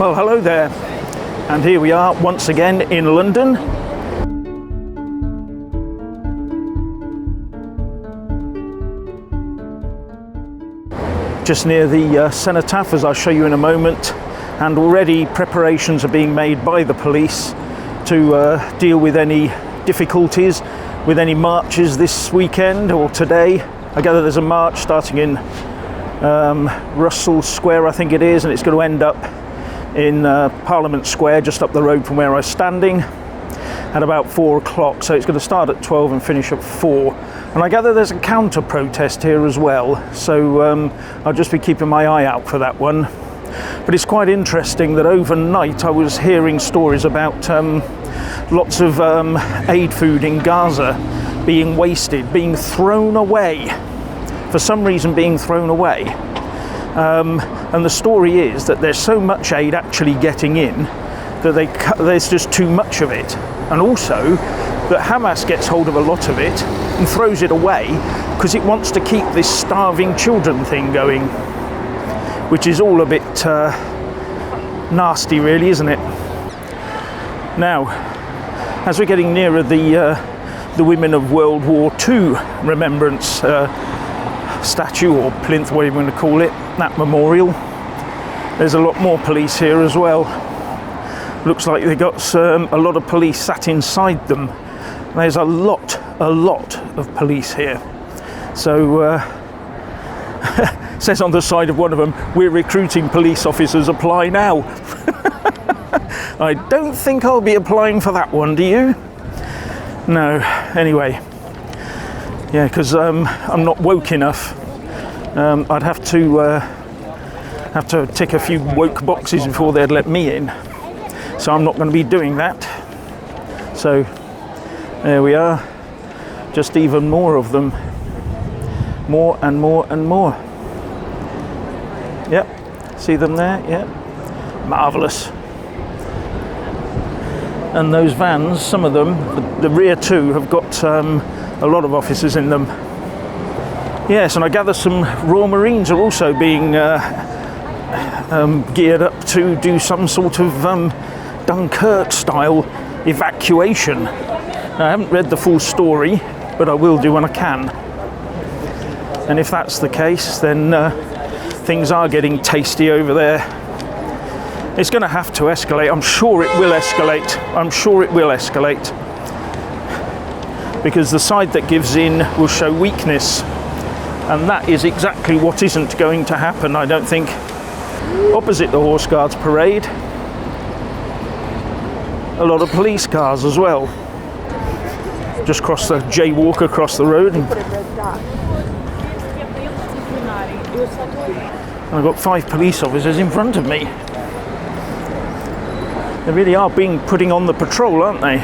Well, hello there, and here we are once again in London. Just near the cenotaph, as I'll show you in a moment, and already preparations are being made by the police to deal with any difficulties with any marches this weekend or today. I gather there's a march starting in Russell Square, I think it is, and it's going to end up in Parliament Square, just up the road from where I'm standing, at about 4 o'clock. So it's going to start at 12 and finish at 4. And I gather there's a counter protest here as well, so I'll just be keeping my eye out for that one. But it's quite interesting that overnight I was hearing stories about lots of aid food in Gaza being wasted, being thrown away, for some reason being thrown away. And the story is that there's so much aid actually getting in that there's just too much of it. And also that Hamas gets hold of a lot of it and throws it away because it wants to keep this starving children thing going, which is all a bit nasty really, isn't it? Now, as we're getting nearer the Women of World War II Remembrance statue, or plinth, whatever you want to call it, that memorial, there's a lot more police here as well. Looks like they got a lot of police sat inside them. There's a lot of police here. So says on the side of one of them, "We're recruiting police officers, apply now." I don't think I'll be applying for that one, do you? No, anyway. Yeah, because I'm not woke enough. I'd have to tick a few woke boxes before they'd let me in. So I'm not going to be doing that. So there we are. Just even more of them. More and more and more. Yep. See them there? Yep. Marvellous. And those vans, some of them, the rear two, have got a lot of officers in them. Yes, and I gather some Royal Marines are also being geared up to do some sort of Dunkirk-style evacuation. Now, I haven't read the full story, but I will do when I can. And if that's the case, then things are getting tasty over there. It's going to have to escalate. I'm sure it will escalate. I'm sure it will escalate. Because the side that gives in will show weakness. And that is exactly what isn't going to happen, I don't think. Opposite the Horse Guards parade, a lot of police cars as well. Just jaywalk across the road. And I've got 5 police officers in front of me. They really are putting on the patrol, aren't they?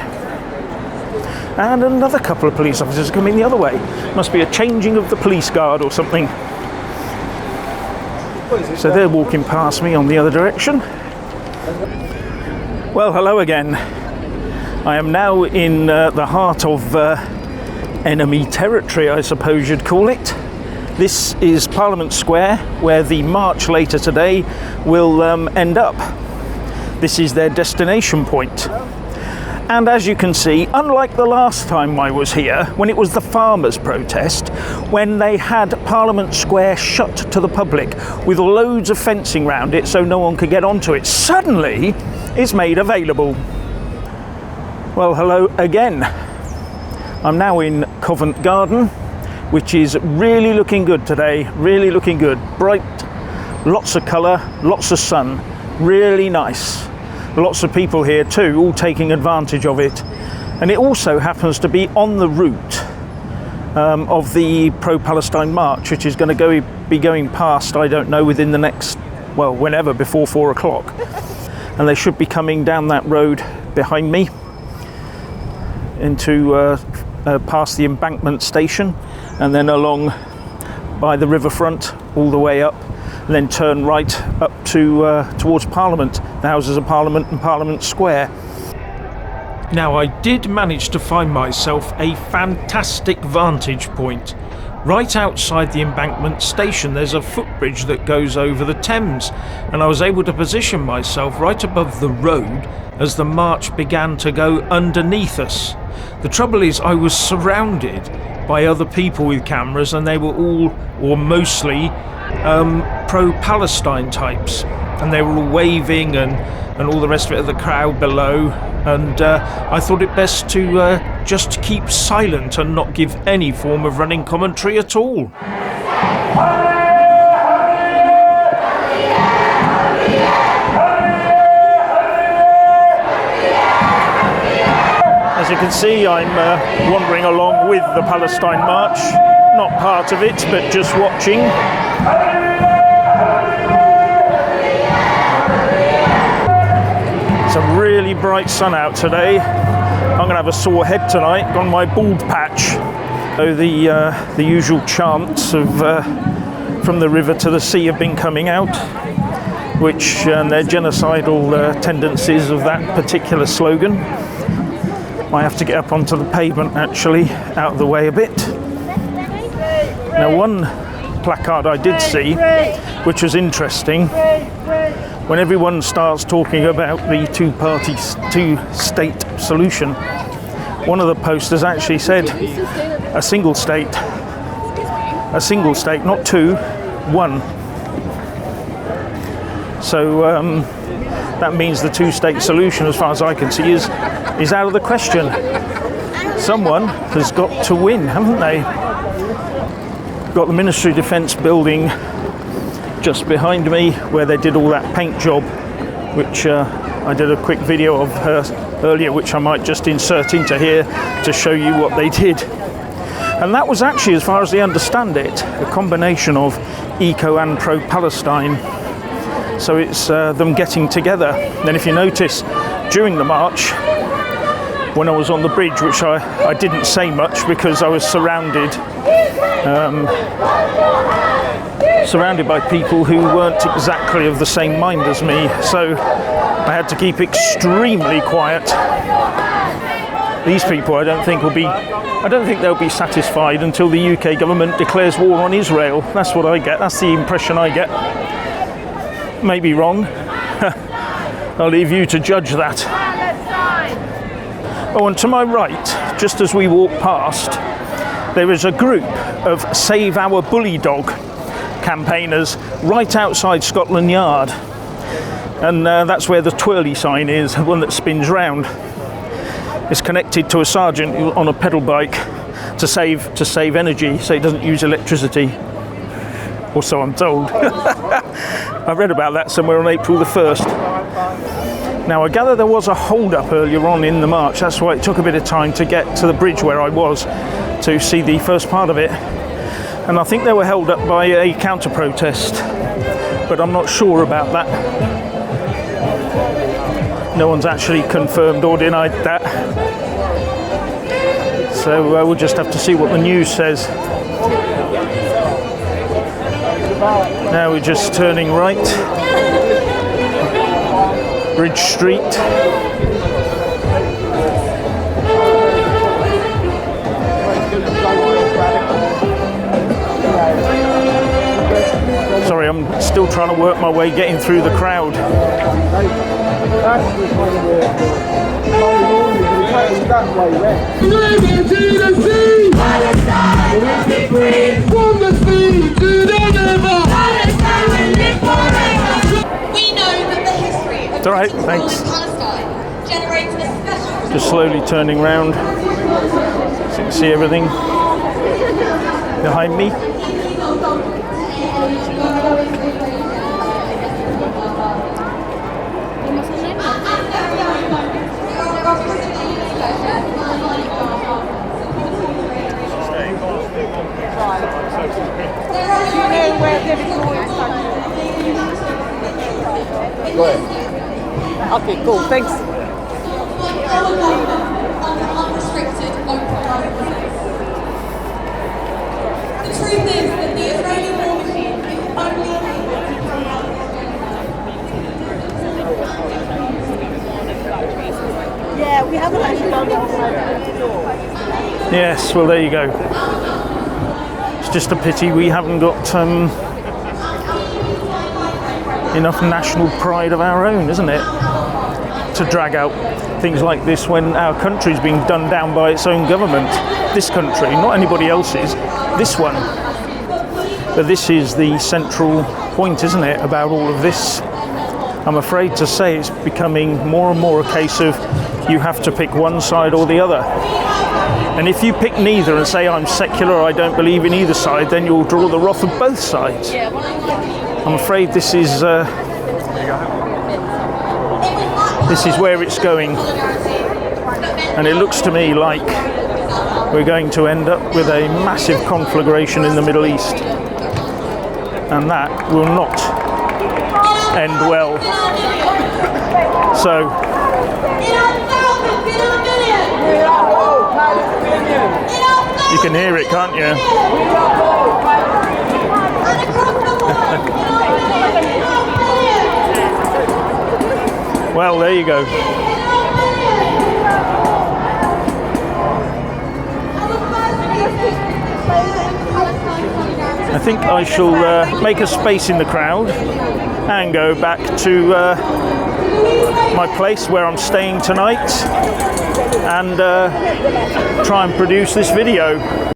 And another couple of police officers coming the other way. Must be a changing of the police guard or something. So they're walking past me on the other direction. Well, hello again. I am now in the heart of enemy territory, I suppose you'd call it. This is Parliament Square, where the march later today will end up. This is their destination point. And as you can see, unlike the last time I was here, when it was the farmers' protest, when they had Parliament Square shut to the public with loads of fencing around it so no one could get onto it, suddenly it's made available. Well, hello again. I'm now in Covent Garden, which is really looking good today, really looking good. Bright, lots of colour, lots of sun, really nice. Lots of people here too, all taking advantage of it. And it also happens to be on the route of the pro-Palestine march, which is going to be going past, I don't know, within the next, well, whenever, before 4 o'clock. And they should be coming down that road behind me into past the embankment station, and then along by the riverfront all the way up, and then turn right up to towards Parliament, the Houses of Parliament and Parliament Square. Now, I did manage to find myself a fantastic vantage point right outside the embankment station. There's a footbridge that goes over the Thames, and I was able to position myself right above the road as the march began to go underneath us. The trouble is, I was surrounded by other people with cameras, and they were all, or mostly, pro-Palestine types, and they were all waving and all the rest of it, the crowd below, and I thought it best to just keep silent and not give any form of running commentary at all. As you can see, I'm wandering along with the Palestine March, not part of it, but just watching. It's a really bright sun out today. I'm going to have a sore head tonight on my bald patch. So the usual chants of from the river to the sea have been coming out, which their genocidal tendencies of that particular slogan. I have to get up onto the pavement, actually, out of the way a bit. Now, one placard I did see, which was interesting, when everyone starts talking about the two-state solution, one of the posters actually said a single state, not two, one. So that means the two-state solution, as far as I can see, is out of the question. Someone has got to win, haven't they? Got the Ministry of Defence building just behind me, where they did all that paint job, which I did a quick video of earlier, which I might just insert into here to show you what they did. And that was actually, as far as I understand it, a combination of eco and pro-Palestine. So it's them getting together. Then if you notice, during the march, when I was on the bridge, which I didn't say much because I was surrounded by people who weren't exactly of the same mind as me, so I had to keep extremely quiet. These people, I don't think they'll be satisfied until the UK government declares war on Israel. That's what I get. That's the impression I get. Maybe wrong. I'll leave you to judge that. Oh, and to my right, just as we walk past, there is a group of Save Our Bully Dog campaigners right outside Scotland Yard, and that's where the twirly sign is, the one that spins round. It's connected to a sergeant on a pedal bike to save energy, so he doesn't use electricity, or so I'm told. I read about that somewhere on April the 1st. Now, I gather there was a hold-up earlier on in the march. That's why it took a bit of time to get to the bridge where I was to see the first part of it. And I think they were held up by a counter-protest, but I'm not sure about that. No one's actually confirmed or denied that. So we'll just have to see what the news says. Now we're just turning right. Bridge Street. Sorry, I'm still trying to work my way getting through the crowd. It's all right, thanks. Just slowly turning round so you can see everything behind me. Go ahead. Okay, cool, thanks. Unrestricted open access. The truth is that the Israeli war machine is only able to carry out Yeah, we haven't actually gone outside the door. Yes, well there you go. It's just a pity we haven't got enough national pride of our own, isn't it? To drag out things like this when our country's being done down by its own government. This country, not anybody else's, this one. But this is the central point, isn't it, about all of this? I'm afraid to say it's becoming more and more a case of you have to pick one side or the other. And if you pick neither and say I'm secular, I don't believe in either side, then you'll draw the wrath of both sides. I'm afraid this is where it's going. And it looks to me like we're going to end up with a massive conflagration in the Middle East. And that will not end well. So, you can hear it, can't you? Well, there you go. I think I shall make a space in the crowd and go back to my place where I'm staying tonight and try and produce this video.